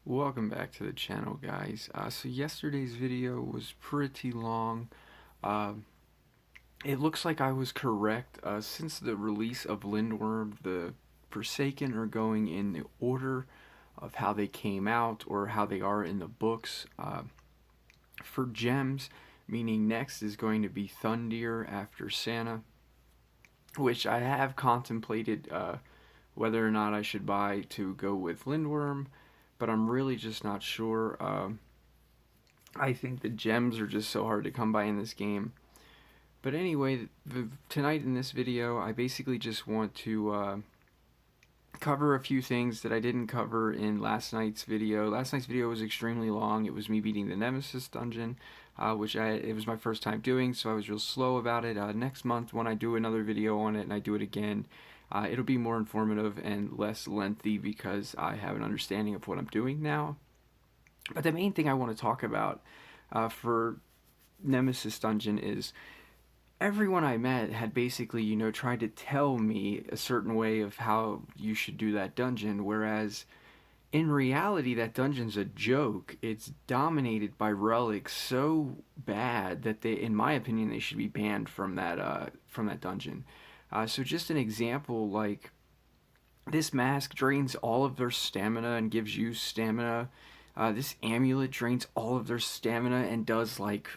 Welcome back to the channel, guys. So yesterday's video was pretty long. Uh, it looks like I was correct. Since the release of Lindworm, the Forsaken are going in the order of how they came out or how they are in the books. For gems, meaning next is going to be Thundir after Santa, which I have contemplated whether or not I should buy to go with Lindworm, but I'm really just not sure. I think the gems are just so hard to come by in this game. But anyway, tonight in this video, I basically just want to cover a few things that I didn't cover in last night's video. Last night's video was extremely long. It was me beating the Nemesis Dungeon, which it was my first time doing, so I was real slow about it. Next month, when I do another video on it and I do it again, it'll be more informative and less lengthy because I have an understanding of what I'm doing now. But the main thing I want to talk about for Nemesis Dungeon is everyone I met had basically, tried to tell me a certain way of how you should do that dungeon, whereas in reality, that dungeon's a joke. It's dominated by relics so bad that they, in my opinion, they should be banned from that dungeon. So just an example, like this mask drains all of their stamina and gives you stamina. This amulet drains all of their stamina and does like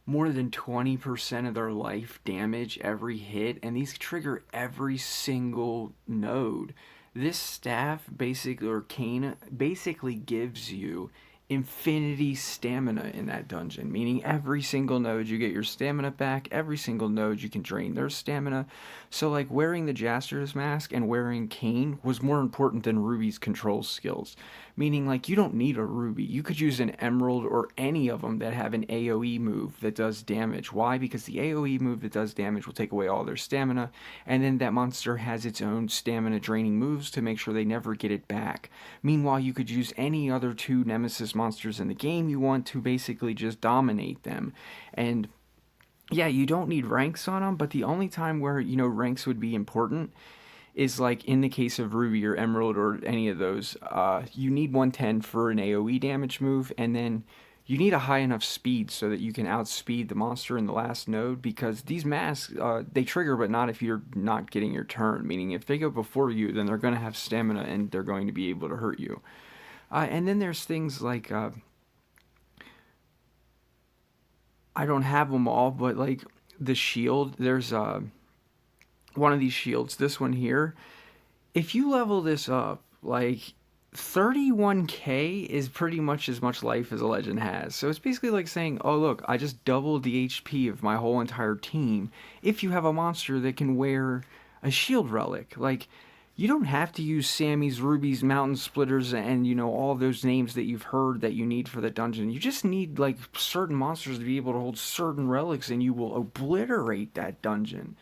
more than 20% of their life damage every hit, and these trigger every single node. This staff basically, or cane, basically gives you infinity stamina in that dungeon, meaning every single node you get your stamina back, every single node you can drain their stamina. So like wearing the Jaster's mask and wearing cane was more important than Ruby's control skills, meaning like you don't need a Ruby. You could use an Emerald or any of them that have an AoE move that does damage. Why? Because the AoE move that does damage will take away all their stamina, and then that monster has its own stamina draining moves to make sure they never get it back. Meanwhile, you could use any other two Nemesis monsters in the game you want to basically just dominate them. And yeah, you don't need ranks on them, but the only time where, ranks would be important is like in the case of Ruby or Emerald or any of those. You need 110 for an AoE damage move, and then you need a high enough speed so that you can outspeed the monster in the last node, because these masks, they trigger, but not if you're not getting your turn. Meaning if they go before you, then they're going to have stamina and they're going to be able to hurt you. And then there's things like, I don't have them all, but like the shield, there's one of these shields, this one here. If you level this up, like 31k is pretty much as much life as a legend has. So it's basically like saying, oh look, I just doubled the HP of my whole entire team if you have a monster that can wear a shield relic. Like, you don't have to use Sammy's, Ruby's, Mountain Splitters, and all those names that you've heard that you need for the dungeon. You just need like certain monsters to be able to hold certain relics, and you will obliterate that dungeon.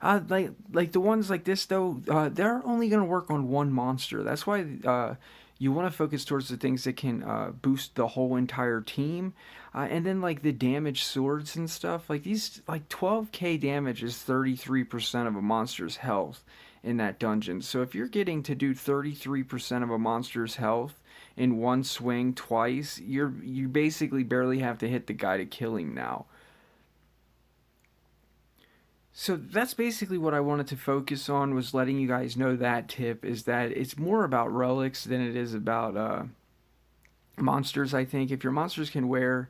Like the ones like this though, they're only gonna work on one monster. That's why you want to focus towards the things that can boost the whole entire team, and then like the damage swords and stuff. Like these, like 12k damage is 33% of a monster's health in that dungeon. So if you're getting to do 33% of a monster's health in one swing twice, you basically barely have to hit the guy to kill him now. So that's basically what I wanted to focus on, was letting you guys know that tip is that it's more about relics than it is about monsters. I think if your monsters can wear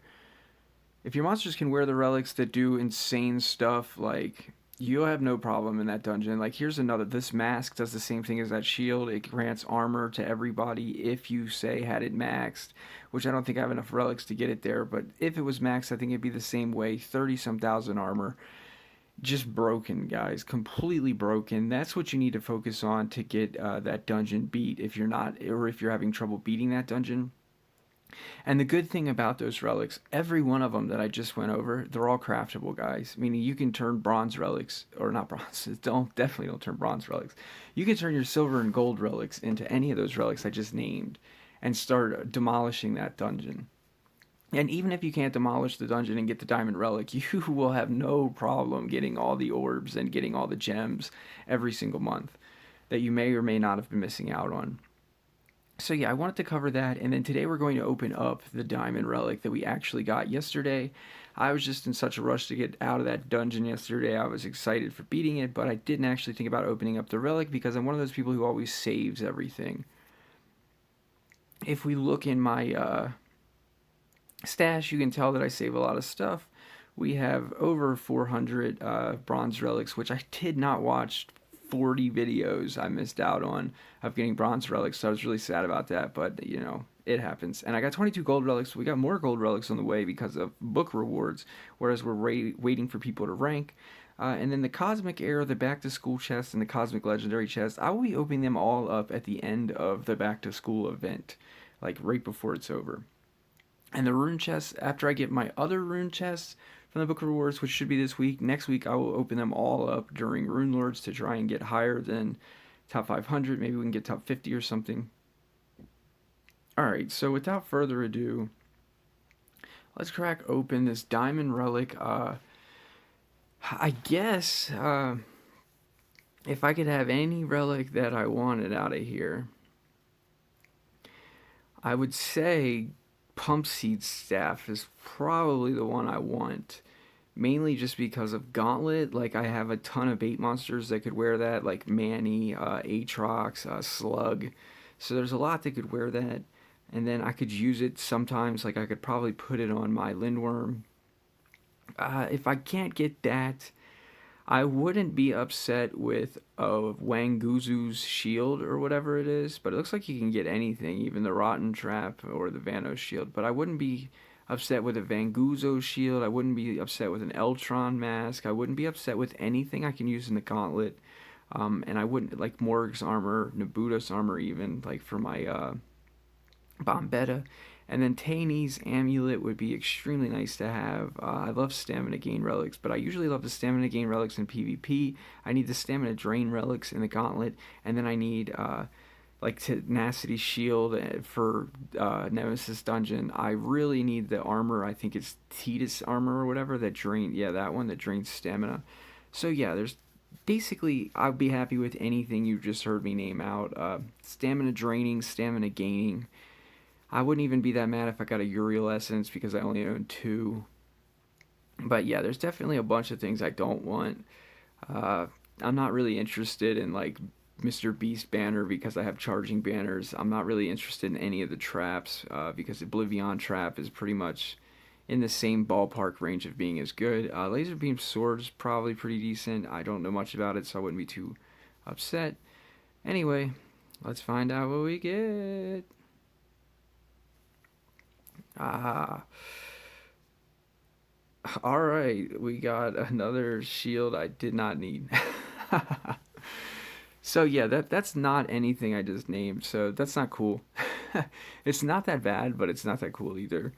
the relics that do insane stuff, like you'll have no problem in that dungeon. Like here's another, this mask does the same thing as that shield. It grants armor to everybody if you say had it maxed, which I don't think I have enough relics to get it there, but if it was maxed, I think it'd be the same way, 30 some thousand armor. Just broken, guys, completely broken. That's what you need to focus on to get that dungeon beat if you're not, or if you're having trouble beating that dungeon. And the good thing about those relics, every one of them that I just went over, they're all craftable, guys. Meaning you can turn bronze relics, or not bronze, definitely don't turn bronze relics. You can turn your silver and gold relics into any of those relics I just named and start demolishing that dungeon. And even if you can't demolish the dungeon and get the diamond relic, you will have no problem getting all the orbs and getting all the gems every single month that you may or may not have been missing out on. So yeah, I wanted to cover that, and then today we're going to open up the diamond relic that we actually got yesterday. I was just in such a rush to get out of that dungeon yesterday. I was excited for beating it, but I didn't actually think about opening up the relic because I'm one of those people who always saves everything. If we look in my stash, you can tell that I save a lot of stuff. We have over 400 bronze relics, which I did not watch 40 videos I missed out on of getting bronze relics, so I was really sad about that, but you know, it happens. And I got 22 gold relics, so we got more gold relics on the way because of book rewards, whereas we're waiting for people to rank. And then the Cosmic Era, the Back to School chest, and the Cosmic Legendary chest, I will be opening them all up at the end of the Back to School event, like right before it's over. And the rune chests, after I get my other rune chests from the Book of Rewards, which should be this week, next week I will open them all up during Rune Lords to try and get higher than top 500. Maybe we can get top 50 or something. Alright, so without further ado, let's crack open this diamond relic. I guess if I could have any relic that I wanted out of here, I would say Pump Seed Staff is probably the one I want. Mainly just because of Gauntlet. Like, I have a ton of bait monsters that could wear that, like Manny, Aatrox, Slug. So there's a lot that could wear that. And then I could use it sometimes. Like, I could probably put it on my Lindworm. If I can't get that, I wouldn't be upset with Wanguzu's shield or whatever it is, but it looks like you can get anything, even the Rotten Trap or the Vanos shield. But I wouldn't be upset with a Vanguzo shield. I wouldn't be upset with an Eltron mask. I wouldn't be upset with anything I can use in the Gauntlet. And I wouldn't like Morg's armor, Nabuto's armor, even like for my Bombetta. And then Taney's amulet would be extremely nice to have. I love stamina gain relics, but I usually love the stamina gain relics in PvP. I need the stamina drain relics in the gauntlet, and then I need like tenacity shield for Nemesis Dungeon. I really need the armor. I think it's Titus armor or whatever that drain. Yeah, that one that drains stamina. So yeah, there's basically I'd be happy with anything you just heard me name out. Stamina draining, stamina gaining. I wouldn't even be that mad if I got a Uriel Essence because I only own 2. But yeah, there's definitely a bunch of things I don't want. I'm not really interested in like Mr. Beast banner because I have charging banners. I'm not really interested in any of the traps because Oblivion trap is pretty much in the same ballpark range of being as good. Laser beam sword is probably pretty decent. I don't know much about it, so I wouldn't be too upset. Anyway, let's find out what we get. Alright, we got another shield I did not need. So yeah, that's not anything I just named, so that's not cool. It's not that bad, but it's not that cool either.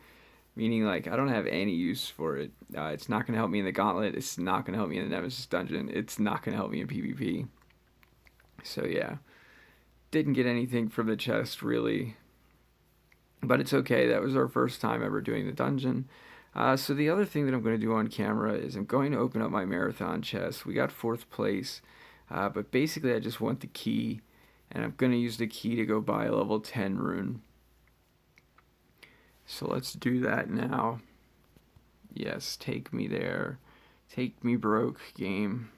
Meaning, like, I don't have any use for it. It's not going to help me in the Gauntlet. It's not going to help me in the Nemesis Dungeon. It's not going to help me in PvP. So yeah, didn't get anything from the chest, really. But it's okay, that was our first time ever doing the dungeon. So the other thing that I'm going to do on camera is I'm going to open up my marathon chest. We got 4th place, but basically I just want the key, and I'm going to use the key to go buy a level 10 rune. So let's do that now. Yes, take me there. Take me broke, game.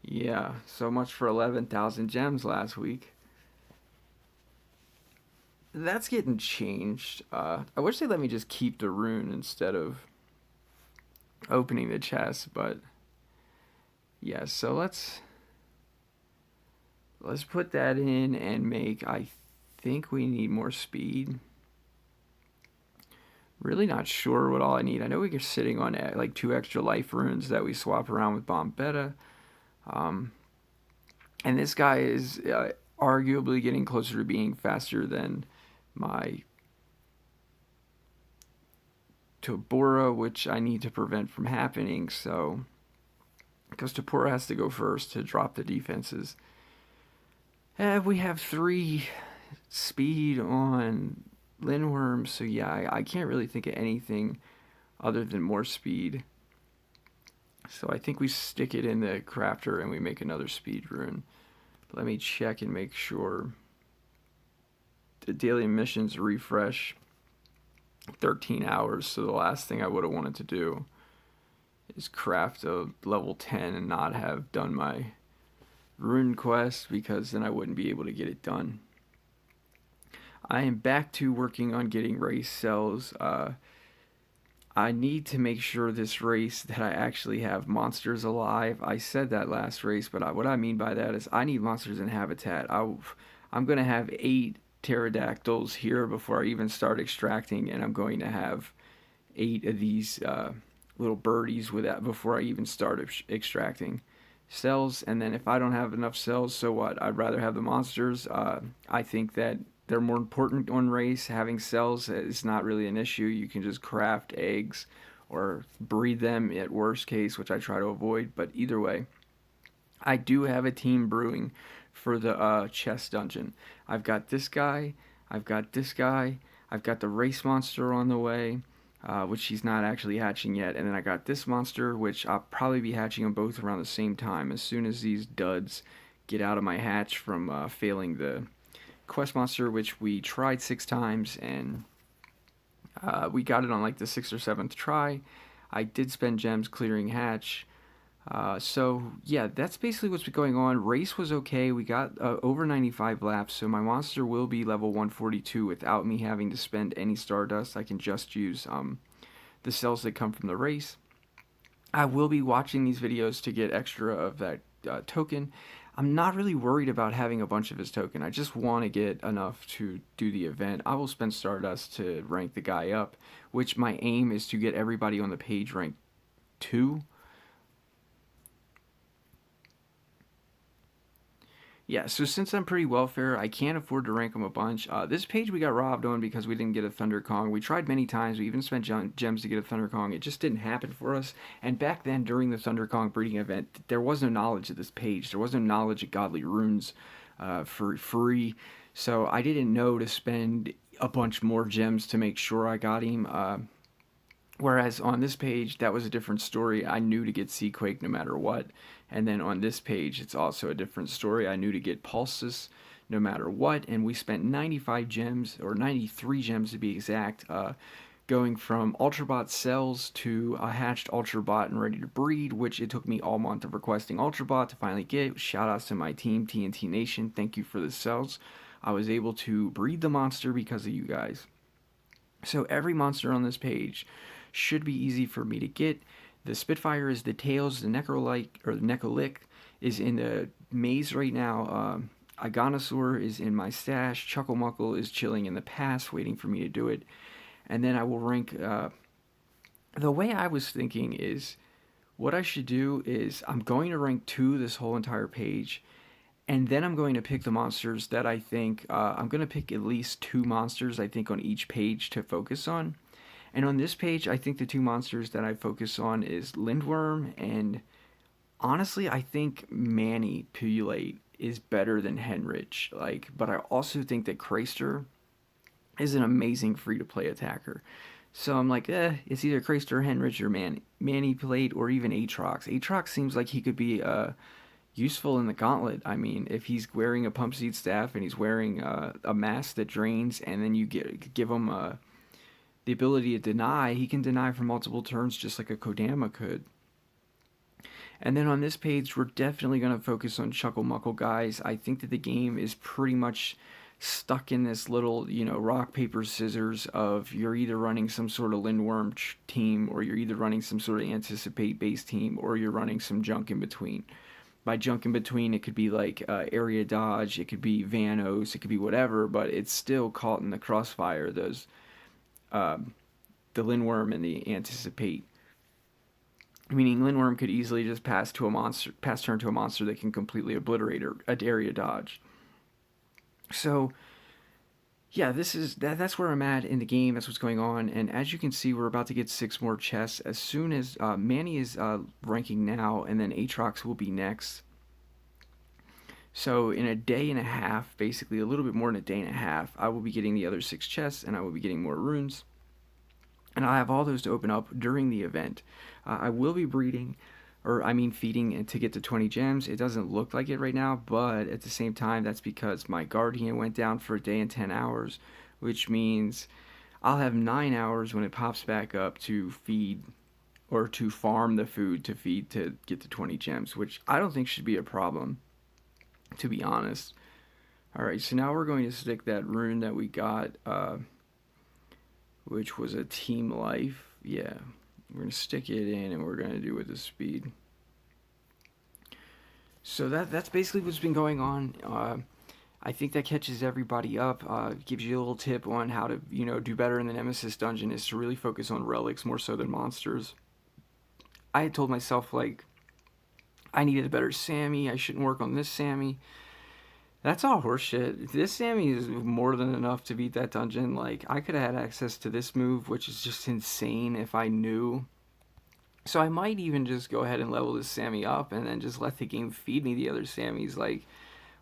Yeah, so much for 11,000 gems last week. That's getting changed. I wish they let me just keep the rune instead of opening the chest, but yeah, so let's put that in and make, I think we need more speed. Really not sure what all I need. I know we're sitting on like 2 extra life runes that we swap around with Bombetta. And this guy is arguably getting closer to being faster than my Tobora, which I need to prevent from happening. So, because Tobora has to go first to drop the defenses. We have 3 speed on Lindworm, so yeah, I can't really think of anything other than more speed. So I think we stick it in the crafter and we make another speed rune. Let me check and make sure. the daily missions refresh 13 hours, so the last thing I would have wanted to do is craft a level 10 and not have done my rune quest, because then I wouldn't be able to get it done. I am back to working on getting race cells. I need to make sure this race that I actually have monsters alive. I said that last race, but what I mean by that is I need monsters in habitat. I'm going to have 8 pterodactyls here before I even start extracting, and I'm going to have 8 of these little birdies with that before I even start extracting cells. And then if I don't have enough cells, so what? I'd rather have the monsters. I think that they're more important on race. Having cells is not really an issue. You can just craft eggs or breed them at worst case, which I try to avoid. But either way, I do have a team brewing for the chest dungeon. I've got this guy, I've got this guy, I've got the race monster on the way, which he's not actually hatching yet, and then I got this monster, which I'll probably be hatching them both around the same time as soon as these duds get out of my hatch from failing the quest monster, which we tried 6 times, and we got it on like the 6th or 7th try. I did spend gems clearing hatch. So yeah, that's basically what's been going on. Race was okay. We got over 95 laps, so my monster will be level 142 without me having to spend any stardust. I can just use the cells that come from the race. I will be watching these videos to get extra of that token. I'm not really worried about having a bunch of his token. I just want to get enough to do the event. I will spend stardust to rank the guy up, which my aim is to get everybody on the page ranked 2. Yeah, so since I'm pretty welfare, I can't afford to rank them a bunch. This page we got robbed on because we didn't get a Thunder Kong. We tried many times. We even spent gems to get a Thunder Kong. It just didn't happen for us. And back then, during the Thunder Kong breeding event, there was no knowledge of this page. There was no knowledge of godly runes for free. So I didn't know to spend a bunch more gems to make sure I got him. Whereas on this page, that was a different story. I knew to get Seaquake no matter what. And then on this page, it's also a different story. I knew to get Pulsus no matter what. And we spent 95 gems, or 93 gems to be exact, going from Ultrabot cells to a hatched Ultrabot and ready to breed, which it took me all month of requesting Ultrabot to finally get. Shout outs to my team, TNT Nation. Thank you for the cells. I was able to breed the monster because of you guys. So every monster on this page should be easy for me to get. The Spitfire is the tails. The Necrolic is in the maze right now. Iganosaur is in my stash. Chucklemuckle is chilling in the past, waiting for me to do it. And then I will rank. The way I was thinking is, what I should do is I'm going to rank 2 this whole entire page, and then I'm going to pick the monsters that I think. I'm going to pick at least 2 monsters I think on each page to focus on. And on this page, I think the 2 monsters that I focus on is Lindworm, and honestly, I think Manipulate is better than Henrich. But I also think that Craster is an amazing free-to-play attacker. So I'm like, it's either Craster, Henrich, or Manipulate, or even Aatrox. Aatrox seems like he could be useful in the gauntlet. I mean, if he's wearing a pump seed staff and he's wearing a mask that drains, and then you give him the ability to deny, he can deny for multiple turns just like a Kodama could. And then on this page, we're definitely going to focus on Chucklemuckle, guys. I think that the game is pretty much stuck in this little, rock, paper, scissors of you're either running some sort of Lindworm team, or you're either running some sort of Anticipate base team, or you're running some junk in between. By junk in between, it could be like area dodge, it could be Vanos, it could be whatever, but it's still caught in the crossfire, those the Lindworm and the Anticipate. Meaning Lindworm could easily just pass turn to a monster that can completely obliterate or area dodge. So yeah, that's where I'm at in the game. That's what's going on. And as you can see, we're about to get 6 more chests. As soon as Manny is ranking now, and then Aatrox will be next. So in a day and a half, basically a little bit more than a day and a half, I will be getting the other 6 chests, and I will be getting more runes. And I'll have all those to open up during the event. I will be breeding or I mean feeding to get to 20 gems. It doesn't look like it right now, but at the same time, that's because my guardian went down for a day and 10 hours, which means I'll have 9 hours when it pops back up to feed or to farm the food to feed to get to 20 gems, which I don't think should be a problem, to be honest. Alright, so now we're going to stick that rune that we got, which was a team life. Yeah, we're going to stick it in and we're going to do it with the speed. So that's basically what's been going on. I think that catches everybody up. Gives you a little tip on how to, do better in the Nemesis Dungeon is to really focus on relics more so than monsters. I had told myself, like, I needed a better Sammy. I shouldn't work on this Sammy. That's all horseshit. This Sammy is more than enough to beat that dungeon. Like, I could have had access to this move, which is just insane if I knew. So I might even just go ahead and level this Sammy up and then just let the game feed me the other Sammys. Like,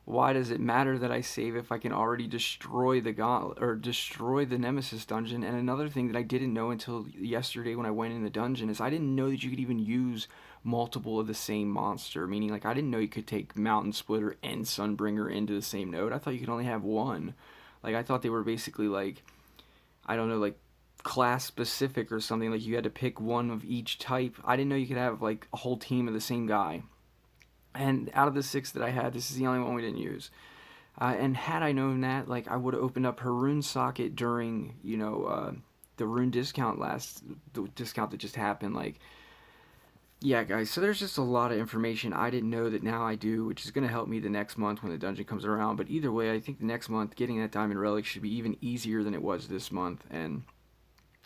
why does it matter that I save if I can already destroy the gauntlet or destroy the Nemesis dungeon? And another thing that I didn't know until yesterday when I went in the dungeon is I didn't know that you could even use multiple of the same monster. Meaning, like, I didn't know you could take Mountain Splitter and Sunbringer into the same node. I thought you could only have one. Like, I thought they were basically like, I don't know, like class specific or something. Like you had to pick one of each type. I didn't know you could have like a whole team of the same guy. And out of the 6 that I had, this is the only one we didn't use. And had I known that, like, I would have opened up her rune socket during, the rune discount the discount that just happened. Like, yeah, guys, so there's just a lot of information I didn't know that now I do, which is going to help me the next month when the dungeon comes around. But either way, I think the next month, getting that diamond relic should be even easier than it was this month. And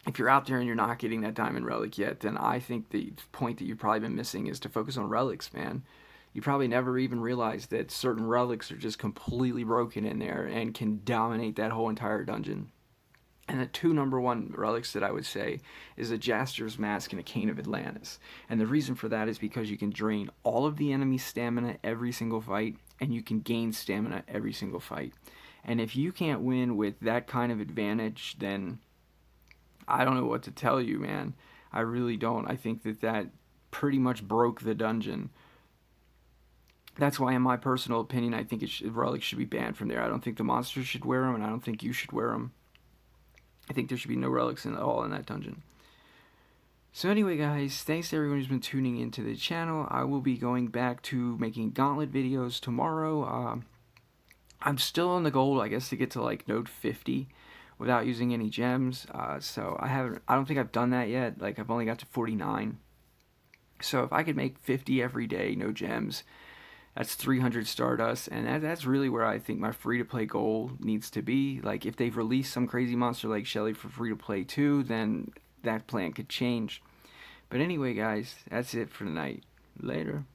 if you're out there and you're not getting that diamond relic yet, then I think the point that you've probably been missing is to focus on relics, man. You probably never even realized that certain relics are just completely broken in there and can dominate that whole entire dungeon. And the 2 #1 relics that I would say is a Jaster's Mask and a Cane of Atlantis. And the reason for that is because you can drain all of the enemy's stamina every single fight, and you can gain stamina every single fight. And if you can't win with that kind of advantage, then I don't know what to tell you, man. I really don't. I think that pretty much broke the dungeon. That's why, in my personal opinion, I think relics should be banned from there. I don't think the monsters should wear them, and I don't think you should wear them. I think there should be no relics at all in that dungeon. So anyway, guys, thanks to everyone who's been tuning into the channel. I will be going back to making gauntlet videos tomorrow. I'm still on the goal, I guess, to get to like node 50 without using any gems. So I don't think I've done that yet. Like, I've only got to 49. So if I could make 50 every day, no gems, that's 300 Stardust, and that's really where I think my free-to-play goal needs to be. Like, if they've released some crazy monster like Shelly for free-to-play too, then that plan could change. But anyway, guys, that's it for tonight. Later.